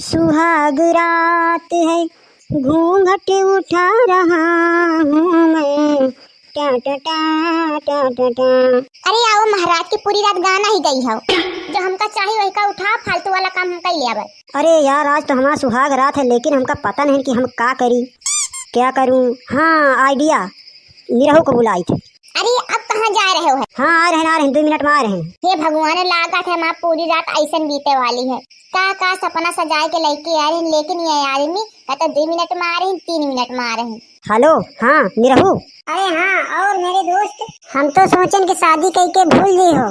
सुहाग रात है, घूंघट उठा रहा हूँ मैं, टा टा टा टा टा टा। अरे आओ महाराज की पूरी रात गाना ही गई हो। जो हमका चाहिए वही का उठा, फालतू वाला काम हम कर लिया। अरे यार आज तो हमारा सुहाग रात है, लेकिन हमका पता नहीं कि हम क्या करी, क्या करूं। हाँ आइडिया, निरहू को बुलाई थी। अरे अब कहाँ जा रहे हो? हाँ आ रहे हैं 2 मिनट में आ रहे हैं। हे भगवान, लागत है हमारी पूरी रात ऐसा बीते वाली है। का सपना सजाए के लेके आ रहे हैं, लेकिन ये आदमी कहता 2 मिनट में आ रहे हैं, 3 मिनट में आ रहे हैं। हेलो हाँ निरहू। अरे हाँ, और मेरे दोस्त हम तो सोचन कि शादी कई के भूल गई हो,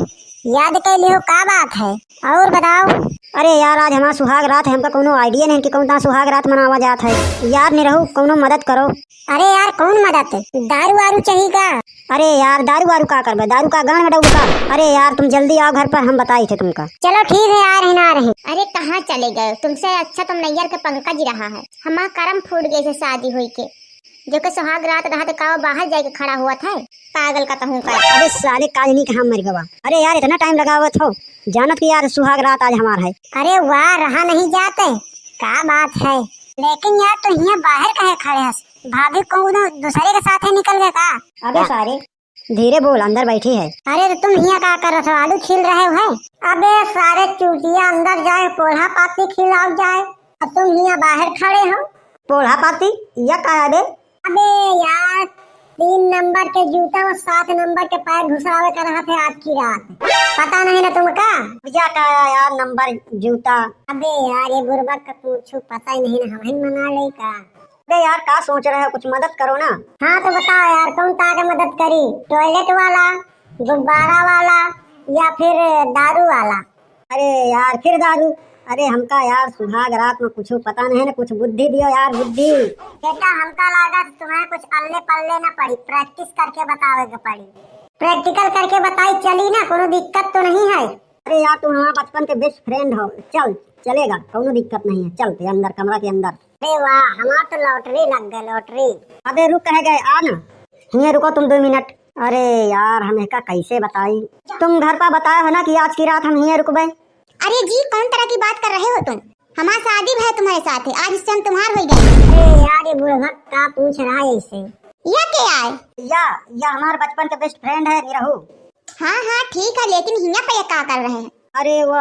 याद कर ली हो, का बात है और बताओ। अरे यार आज हमारा सुहाग रात है, हमका कोनो आइडिया नहीं कि कौन सुहाग रात मनावा जात है। यार निरहू कोनो मदद करो। अरे यार कौन मदद? दारू वारू चाहिए का? अरे यार दारू वारू का करबे, दारू का गान में का। अरे यार तुम जल्दी आओ घर पर, हम बताई थे तुमका। चलो ठीक है, आ रहे ना आ रहे। अरे कहाँ चले गए? तुमसे अच्छा तुम नैयर के पंकज रहा है। हमारा करम फूट गए से शादी हुई के, जो के सुहाग रात रहा तो का बाहर जाके खड़ा हुआ था। पागल का कहूँ का। अरे साले काजनी के हम मर गवा। अरे यार इतना टाइम लगा हुआ था, जानत की यार सुहाग रात आज हमारा है। अरे वाह, रहा नहीं जाते, क्या बात है। लेकिन यार तो यहाँ बाहर कहे खड़े हस? भाभी को दूसरे के साथ है निकल गए का? अबे सारे धीरे बोल, अंदर बैठी है। अरे तो तुम यहाँ क्या कर रहे हो? आलू छील रहे हो? अबे सारे चूतिया अंदर जाए, पोल्हा पाती खिलाओ जाए, अब तुम यहाँ बाहर खड़े हो। पोल्हा पाती या का? अबे यार 3 नंबर के जूता और 7 नंबर के पैर घुसावे कर रहा थे आज की रात, पता नहीं ना तुमका? या का यार नंबर जूता? अबे यार ये बुरबक का पूछू, पता ही नहीं ना, हम मना ले का। अरे यार क्या सोच रहे हो, कुछ मदद करो ना। हाँ तो बताओ यार, कौन ताके मदद करी? टॉयलेट वाला, गुब्बारा वाला या फिर दारू वाला? अरे यार फिर दारू? अरे हमका यार सुहाग रात में कुछ पता नहीं ना, कुछ बुद्धि दियो यार, बुद्धि। बेटा हमका लगा तुम्हें कुछ अल्ले पल्ले ना पड़ी, प्रैक्टिस करके बतावे के पड़ी। प्रैक्टिकल करके बताई चली ना, कोनो दिक्कत तो नहीं है? अरे यार तुम हमारा बचपन के बेस्ट फ्रेंड हो, चल चलेगा, कोनो दिक्कत नहीं है, चलते अंदर कमरा के अंदर। अरे वाह, हमारा तो लॉटरी लग गई, लॉटरी। अबे रुक कह गए, आ ना यहाँ रुको तुम 2 मिनट। अरे यार हमें का कैसे बताई, तुम घर पर बताया हो ना कि आज की रात हम यहाँ रुकबे। अरे जी कौन तरह की बात कर रहे हो तुम? हमारा शादी है तुम्हारे साथ है, आज इससे हम तुम्हार हो गए। अरे यार ये बुढ़भक का पूछ रहा है इससे। या क्या है? या हमारे बचपन के बेस्ट फ्रेंड है निरहू। हाँ हाँ ठीक है, लेकिन यहाँ पे क्या कर रहे हैं? अरे वो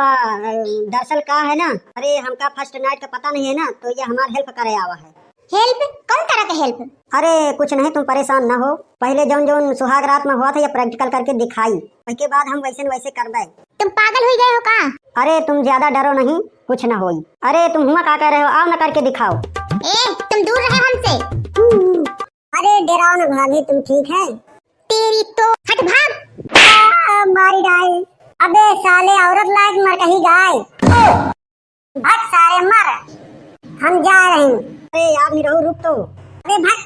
दरअसल का है ना, अरे हमका फर्स्ट नाइट का पता नहीं है ना, तो ये हमारा हेल्प करे आवा है। हेल्प? कौन तरह का हेल्प? अरे कुछ नहीं, तुम परेशान न हो, पहले जौन जौन सुहाग रात में हुआ था ये प्रैक्टिकल करके दिखाई, उसके बाद हम वैसे वैसे करबे। तुम पागल हो गए हो का? अरे तुम ज्यादा डरो नहीं, कुछ न होई। अरे तुम हुआ क्या कह रहे हो, आओ न करके दिखाओ। तुम दूर रहे हमसे। अरे डराओ न भाभी, तुम ठीक है? तेरी तो हट भाग। मारी डाल। अबे साले औरत लायक मर कहीं गाय, भाग सारे मर, हम जा रहे हैं। अरे यार निरहू रुक तो। अरे भाग,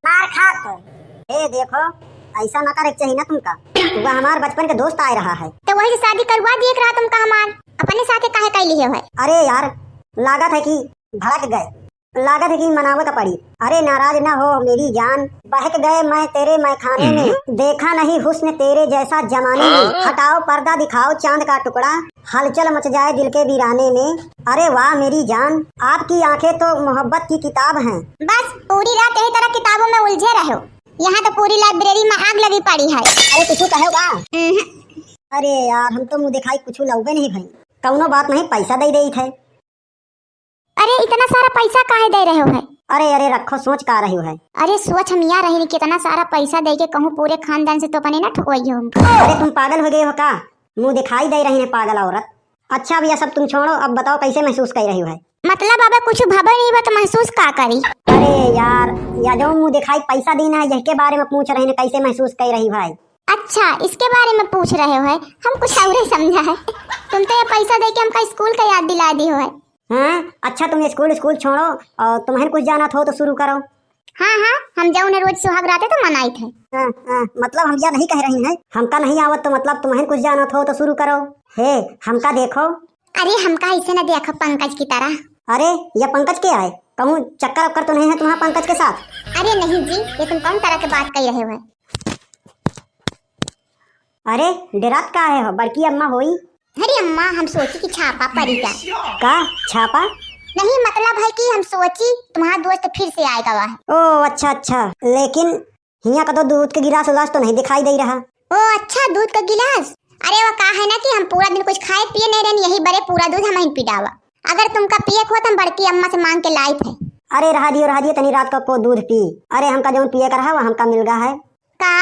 मार खा तो। ए देखो ऐसा ना करे चाहिए ना तुमका, वह हमारे बचपन के दोस्त आ रहा है। तो वही शादी करवा देख रहा तुमका हमार, अपने साथे काहे कर लिए हो? अरे यार लागत है कि भड़क गए, लागत है कि मनावे का पड़ी। अरे नाराज ना हो मेरी जान, बहक गए मैं तेरे मैखाने में, देखा नहीं हुस्न तेरे जैसा जमाने में, हटाओ पर्दा दिखाओ चांद का टुकड़ा, हलचल मच जाए दिल के वीराने में। अरे वाह मेरी जान, आपकी आंखें तो मोहब्बत की किताब हैं। बस पूरी रात यही तरह किताबों में उलझे रहे हो, यहाँ तो पूरी लाइब्रेरी में आग लगी पड़ी है। अरे कुछ कहोगा? अरे यार हम तो मुँह दिखाई कुछ लौगे नहीं भाई, कौनो बात नहीं, पैसा दे दी थे। अरे इतना सारा पैसा काहे दे रहे हो है? अरे रखो, सोच का रही है? अरे सोच हम यहाँ रहे, कितना सारा पैसा दे के कहूँ पूरे खानदान से तो अपने ना ठुकवाई हो। अरे तुम पागल हो गए हो का, मुँह दिखाई दे रही है पागल औरत। अच्छा भैया सब तुम छोड़ो, अब बताओ कैसे महसूस कर रही है? मतलब अब कुछ भाबा नहीं बा तो महसूस का करी? अरे यार या जो मुँह दिखाई पैसा देना है इसके बारे में पूछ रहे हैं, कैसे महसूस कर रही है? अच्छा इसके बारे में पूछ रहे हो है, हम कुछ और ही समझा है। तुम तो ये पैसा दे के हमका स्कूल का याद दिला दी हो है। हाँ अच्छा तुम स्कूल छोड़ो और तुम्हें कुछ जाना हो तो शुरू करो। हाँ हम जाऊँ रोज सुहाग रात तो मनाई थे। मतलब हम यह नहीं कह रही हैं, हमका नहीं आवत तो मतलब तुम्हें कुछ जाना हो तो शुरू करो। हे हमका देखो। अरे हमका ऐसे न देखो पंकज की तरह। अरे ये पंकज के आए, कहूँ चक्कर वक्कर तो नहीं है तुम्हारा पंकज के साथ? अरे नहीं जी, ये तुम कौन तरह की बात कर रहे हो? अरे डरात का है हो, बड़की अम्मा होई? अरे अम्मा हम सोची कि छापा पड़ी का छापा? नहीं मतलब है कि हम सोची तुम्हारा दोस्त फिर से आएगा वहाँ। ओ अच्छा अच्छा, लेकिन हिया का तो दूध के गिलास उलास तो नहीं दिखाई दे रहा। ओ अच्छा, दूध का गिलास। अरे वो कहा है ना कि हम पूरा दिन कुछ खाए पिए नहीं रहनी, यही बड़े पूरा दूध हम ही पिडावा। अगर तुमका पिए को तो हम बड़की अम्मा से मांग के लाई थे। अरे रहा दियो तनी रात को दूध पी। अरे हमका जो पिए का रहा वो हमका मिल गया है। का?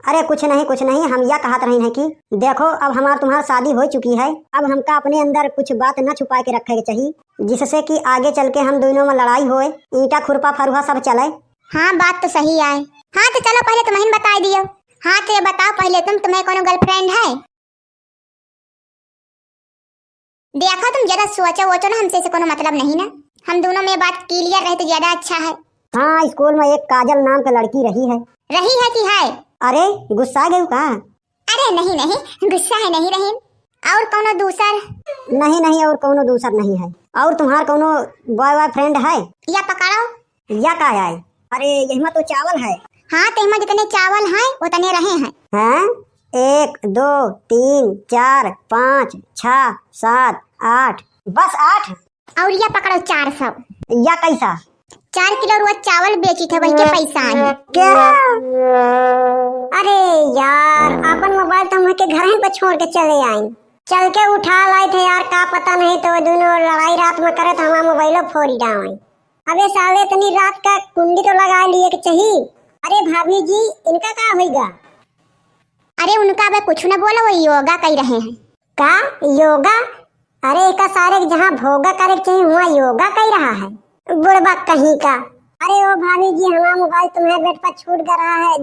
अरे कुछ नहीं, हम यह कहत रही हैं कि देखो अब हमार तुम्हार शादी हो चुकी है, अब हमका अपने अंदर कुछ बात न छुपा के रखे के चाहिए, जिससे कि आगे चल के हम दोनों में लड़ाई होए, ईटा खुरपा फरुहा सब चले। हाँ बात तो सही है। हाँ तो चलो पहले तुम्हें बता दियो। हाँ तो ये बताओ पहले तुम्हें कोनो गर्लफ्रेंड है? देखो तुम ज्यादा सोचो वोचो ना, हमसे से कोनो मतलब नहीं ना, हम दोनों में बात क्लियर रहे तो ज्यादा अच्छा है। हाँ स्कूल में एक काजल नाम की लड़की रही है कि है? अरे गुस्सा गए का? अरे नहीं गुस्सा है नहीं रही। और कोनो दूसर? नहीं और कोनो दूसर नहीं है। और तुम्हार कोनो बॉय फ्रेंड है? या पकड़ो या का है? अरे यही तो चावल है। हाँ तो इसमें जितने चावल हैं उतने रहे हैं। हैं? 1 2 3 4 5 6 7 8, बस 8। और या पकड़ो 400। या कैसा? 4 किलो रुआ चावल बेची थे वही के पैसा आए। क्या? अरे यार अपन मोबाइल तो के घर पे छोड़ के चले आए, चल के उठा लाए थे यार, का पता नहीं तो दोनों लड़ाई रात में करे तो हमारा मोबाइल फोड़ी डावे। अबे साले इतनी रात का कुंडी तो लगा लिए के चाहिए। अरे भाभी जी इनका क्या होगा? अरे उनका अब कुछ न बोला, वो योगा कर रहे हैं। का योगा? अरे का सारे जहाँ भोगा करे चाहिए वहाँ योगा कर रहा है बुढ़बा कहीं का। अरे ओ भाभी जी हमारा मोबाइल तुम्हारे बेड पर छूट गया है,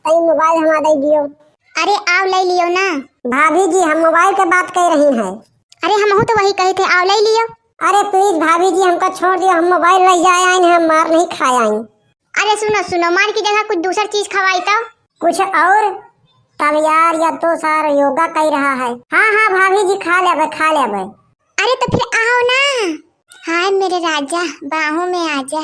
तई मोबाइल हमारा दे दियो। अरे आओ ले लियो ना। भाभी जी हम मोबाइल के बात कर रही हैं। अरे हम तो वही कहे थे, आओ ले लियो। अरे प्लीज भाभी जी हमको छोड़ दियो, हम मोबाइल ले जाए आए, हम मार नहीं खाए आए। अरे सुनो मार की जगह कुछ दूसर चीज खवाई तो कुछ और तब यार, या तो सारा योगा कर रहा है। हाँ भाभी जी खा ले। अरे तो फिर आओ ना। हाय मेरे राजा बाहों में आजा।